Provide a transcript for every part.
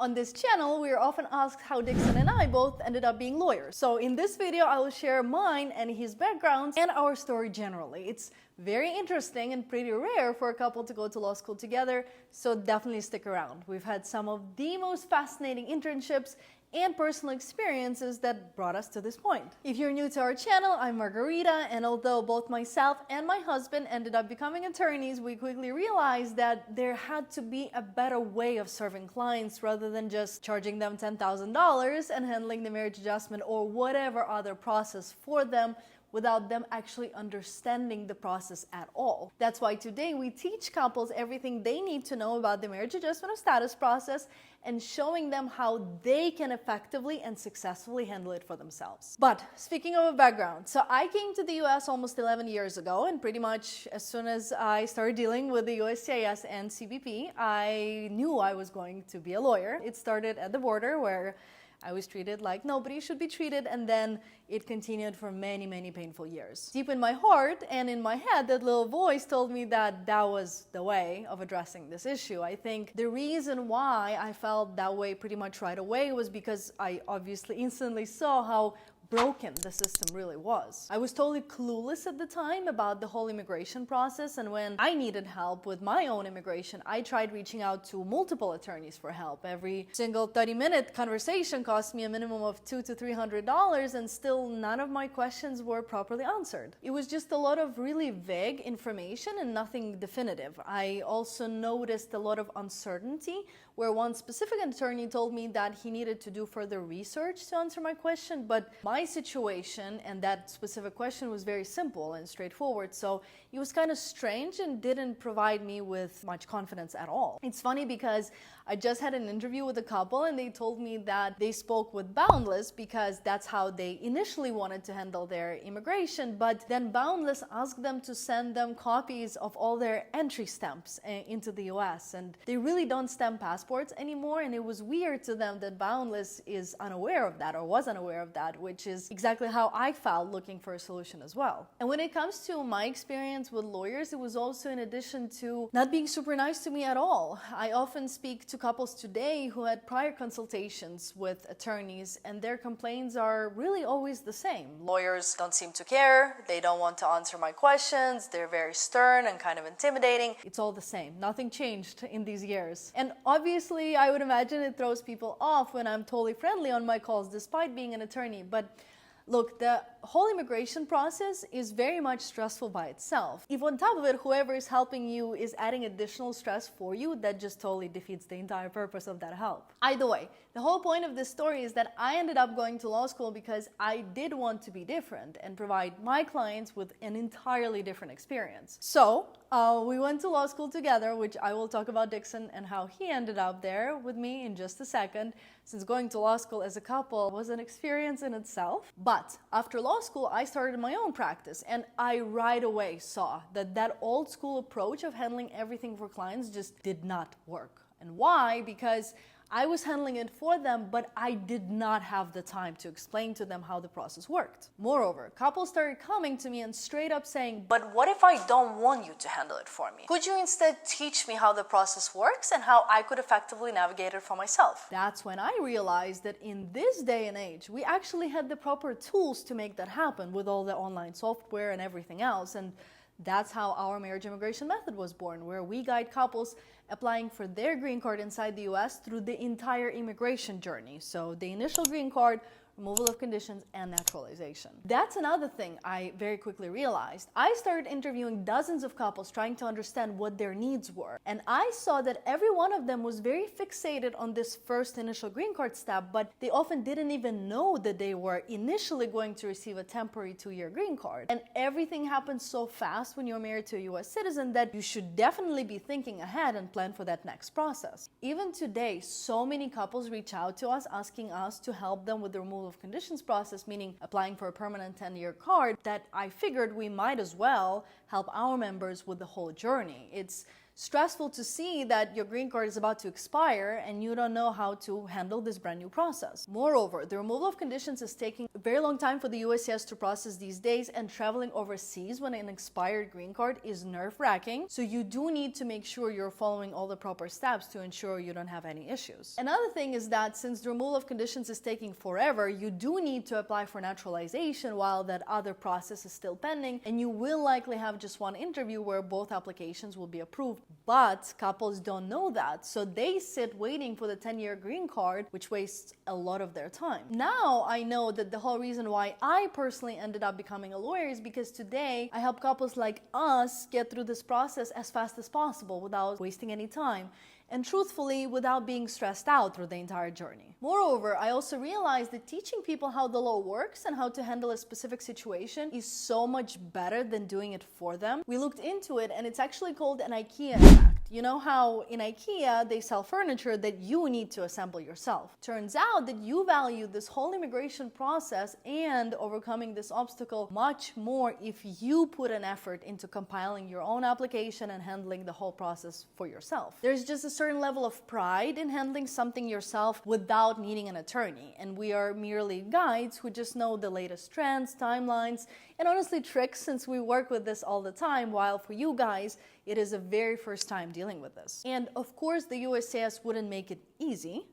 On this channel, we are often asked how Dixon and I both ended up being lawyers. So in this video, I will share mine and his backgrounds and our story generally. It's very interesting and pretty rare for a couple to go to law school together, so definitely stick around. We've had some of the most fascinating internships and personal experiences that brought us to this point. If you're new to our channel, I'm Margarita, and although both myself and my husband ended up becoming attorneys, we quickly realized that there had to be a better way of serving clients rather than just charging them $10,000 and handling the marriage adjustment or whatever other process for them without them actually understanding the process at all. That's why today we teach couples everything they need to know about the marriage adjustment of status process and showing them how they can effectively and successfully handle it for themselves. But speaking of a background, so I came to the US almost 11 years ago, and pretty much as soon as I started dealing with the USCIS and CBP, I knew I was going to be a lawyer. It started at the border where I was treated like nobody should be treated, and then it continued for many, many painful years. Deep in my heart and in my head, that little voice told me that that was the way of addressing this issue. I think the reason why I felt that way pretty much right away was because I obviously instantly saw how broken the system really was. I was totally clueless at the time about the whole immigration process, and when I needed help with my own immigration, I tried reaching out to multiple attorneys for help. Every single 30-minute conversation cost me a minimum of $200 to $300, and still none of my questions were properly answered. It was just a lot of really vague information and nothing definitive. I also noticed a lot of uncertainty, where one specific attorney told me that he needed to do further research to answer my question, but my situation and that specific question was very simple and straightforward, so it was kind of strange and didn't provide me with much confidence at all. It's funny because I just had an interview with a couple and they told me that they spoke with Boundless because that's how they initially wanted to handle their immigration, but then Boundless asked them to send them copies of all their entry stamps into the US, and they really don't stamp passports anymore, and it was weird to them that Boundless is unaware of that or was unaware of that, which is exactly how I felt looking for a solution as well. And when it comes to my experience with lawyers, it was also in addition to not being super nice to me at all. I often speak to couples today who had prior consultations with attorneys, and their complaints are really always the same. Lawyers don't seem to care, they don't want to answer my questions, they're very stern and kind of intimidating. It's all the same. Nothing changed in these years. And obviously, I would imagine it throws people off when I'm totally friendly on my calls despite being an attorney, but look, the whole immigration process is very much stressful by itself. If on top of it, whoever is helping you is adding additional stress for you, that just totally defeats the entire purpose of that help. Either way, the whole point of this story is that I ended up going to law school because I did want to be different and provide my clients with an entirely different experience. So we went to law school together, which I will talk about Dixon and how he ended up there with me in just a second, since going to law school as a couple was an experience in itself. But after law school, I started my own practice, and I right away saw that that old school approach of handling everything for clients just did not work. And why? Because I was handling it for them, but I did not have the time to explain to them how the process worked. Moreover, couples started coming to me and straight up saying, "But what if I don't want you to handle it for me? Could you instead teach me how the process works and how I could effectively navigate it for myself?" That's when I realized that in this day and age, we actually had the proper tools to make that happen with all the online software and everything else. And that's how our marriage immigration method was born, where we guide couples applying for their green card inside the US through the entire immigration journey. So the initial green card, removal of conditions, and naturalization. That's another thing I very quickly realized. I started interviewing dozens of couples trying to understand what their needs were. And I saw that every one of them was very fixated on this first initial green card step, but they often didn't even know that they were initially going to receive a temporary 2-year green card. And everything happens so fast when you're married to a US citizen that you should definitely be thinking ahead and plan for that next process. Even today, so many couples reach out to us asking us to help them with the removal of conditions process, meaning applying for a permanent 10-year card, that I figured we might as well help our members with the whole journey. It's stressful to see that your green card is about to expire and you don't know how to handle this brand new process. Moreover, the removal of conditions is taking a very long time for the USCIS to process these days, and traveling overseas when an expired green card is nerve-wracking. So you do need to make sure you're following all the proper steps to ensure you don't have any issues. Another thing is that since the removal of conditions is taking forever, you do need to apply for naturalization while that other process is still pending, and you will likely have just one interview where both applications will be approved. But couples don't know that, so they sit waiting for the 10-year green card, which wastes a lot of their time. Now I know that the whole reason why I personally ended up becoming a lawyer is because today I help couples like us get through this process as fast as possible without wasting any time, and truthfully, without being stressed out through the entire journey. Moreover, I also realized that teaching people how the law works and how to handle a specific situation is so much better than doing it for them. We looked into it, and it's actually called an IKEA effect. You know how in IKEA they sell furniture that you need to assemble yourself. Turns out that you value this whole immigration process and overcoming this obstacle much more if you put an effort into compiling your own application and handling the whole process for yourself. There's just a certain level of pride in handling something yourself without needing an attorney, and we are merely guides who just know the latest trends, timelines, and honestly tricks, since we work with this all the time, while for you guys it is a very first time dealing with this. And of course the USCIS wouldn't make it easy.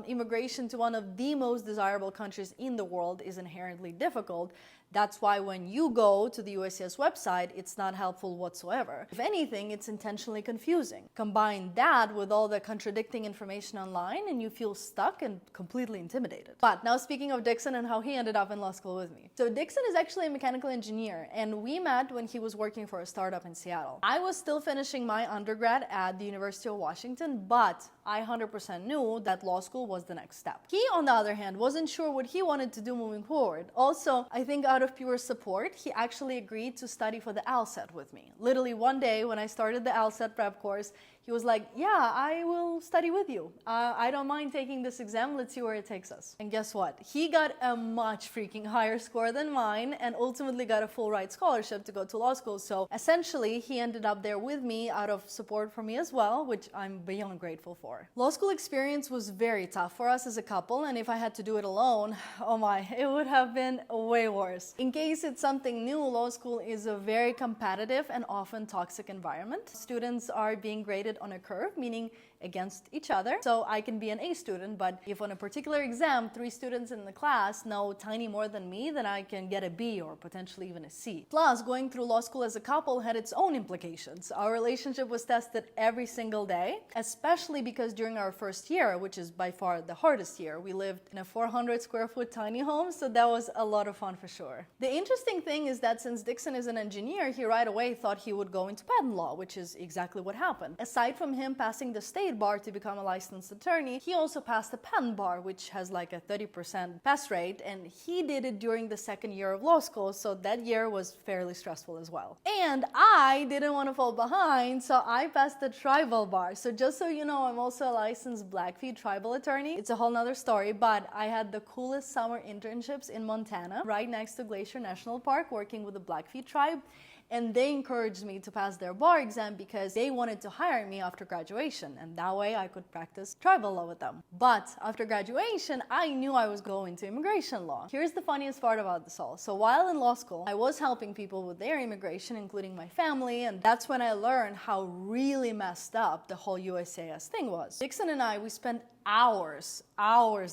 Immigration to one of the most desirable countries in the world is inherently difficult. That's why when you go to the USCIS website, it's not helpful whatsoever. If anything, it's intentionally confusing. Combine that with all the contradicting information online and you feel stuck and completely intimidated. But now speaking of Dixon and how he ended up in law school with me. So Dixon is actually a mechanical engineer, and we met when he was working for a startup in Seattle. I was still finishing my undergrad at the University of Washington, but I 100% knew that law school was the next step. He, on the other hand, wasn't sure what he wanted to do moving forward. Also, I think out of pure support, he actually agreed to study for the LSAT with me. Literally one day when I started the LSAT prep course, he was like, yeah, I will study with you. I don't mind taking this exam. Let's see where it takes us. And guess what? He got a much freaking higher score than mine and ultimately got a full ride scholarship to go to law school. So essentially, he ended up there with me out of support for me as well, which I'm beyond grateful for. Law school experience was very tough for us as a couple, and if I had to do it alone, oh my, it would have been way worse. In case it's something new, law school is a very competitive and often toxic environment. Students are being graded on a curve, meaning against each other. So I can be an A student, but if on a particular exam 3 students in the class know tiny more than me, then I can get a B or potentially even a C. Plus, going through law school as a couple had its own implications. Our relationship was tested every single day, especially because during our first year, which is by far the hardest year, we lived in a 400 square foot tiny home, so that was a lot of fun for sure. The interesting thing is that since Dixon is an engineer, he right away thought he would go into patent law, which is exactly what happened. Aside from him passing the state bar to become a licensed attorney, he also passed the patent bar, which has like a 30% pass rate, and he did it during the second year of law school, so that year was fairly stressful as well. And I didn't want to fall behind, so I passed the tribal bar. So just so you know, I'm also a licensed Blackfeet tribal attorney. It's a whole nother story, but I had the coolest summer internships in Montana, right next to Glacier National Park, working with the Blackfeet tribe. And they encouraged me to pass their bar exam because they wanted to hire me after graduation, and that way I could practice tribal law with them. But after graduation, I knew I was going to immigration law. Here's the funniest part about this all. So while in law school, I was helping people with their immigration, including my family, and that's when I learned how really messed up the whole USCIS thing was. Dixon and I, we spent hours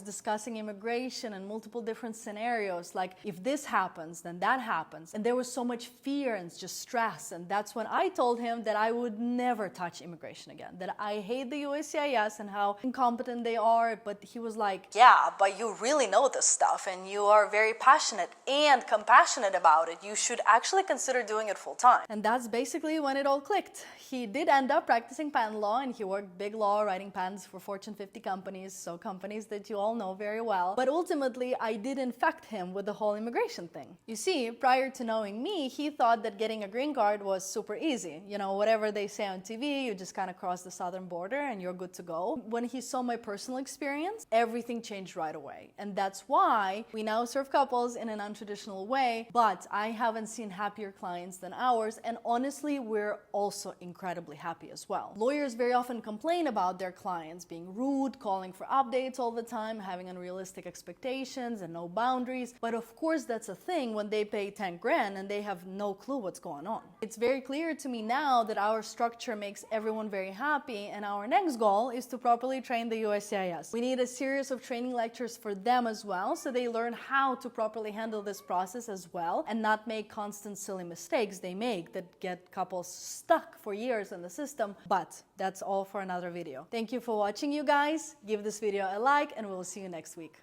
discussing immigration and multiple different scenarios, like if this happens, then that happens. And there was so much fear and just stress, and that's when I told him that I would never touch immigration again, that I hate the USCIS and how incompetent they are. But he was like, yeah, but you really know this stuff and you are very passionate and compassionate about it. You should actually consider doing it full time. And that's basically when it all clicked. He did end up practicing patent law, and he worked big law, writing patents for Fortune 50 companies. companies, so companies that you all know very well. But ultimately, I did infect him with the whole immigration thing. You see, prior to knowing me, he thought that getting a green card was super easy. You know, whatever they say on TV, you just kind of cross the southern border and you're good to go. When he saw my personal experience, everything changed right away. And that's why we now serve couples in an untraditional way, but I haven't seen happier clients than ours, and honestly, we're also incredibly happy as well. Lawyers very often complain about their clients being rude, calling for updates all the time, having unrealistic expectations and no boundaries, but of course that's a thing when they pay 10 grand and they have no clue what's going on. It's very clear to me now that our structure makes everyone very happy, and our next goal is to properly train the USCIS. We need a series of training lectures for them as well, so they learn how to properly handle this process as well and not make constant silly mistakes they make that get couples stuck for years in the system. But that's all for another video. Thank you for watching, you guys. Give this video a like and we'll see you next week.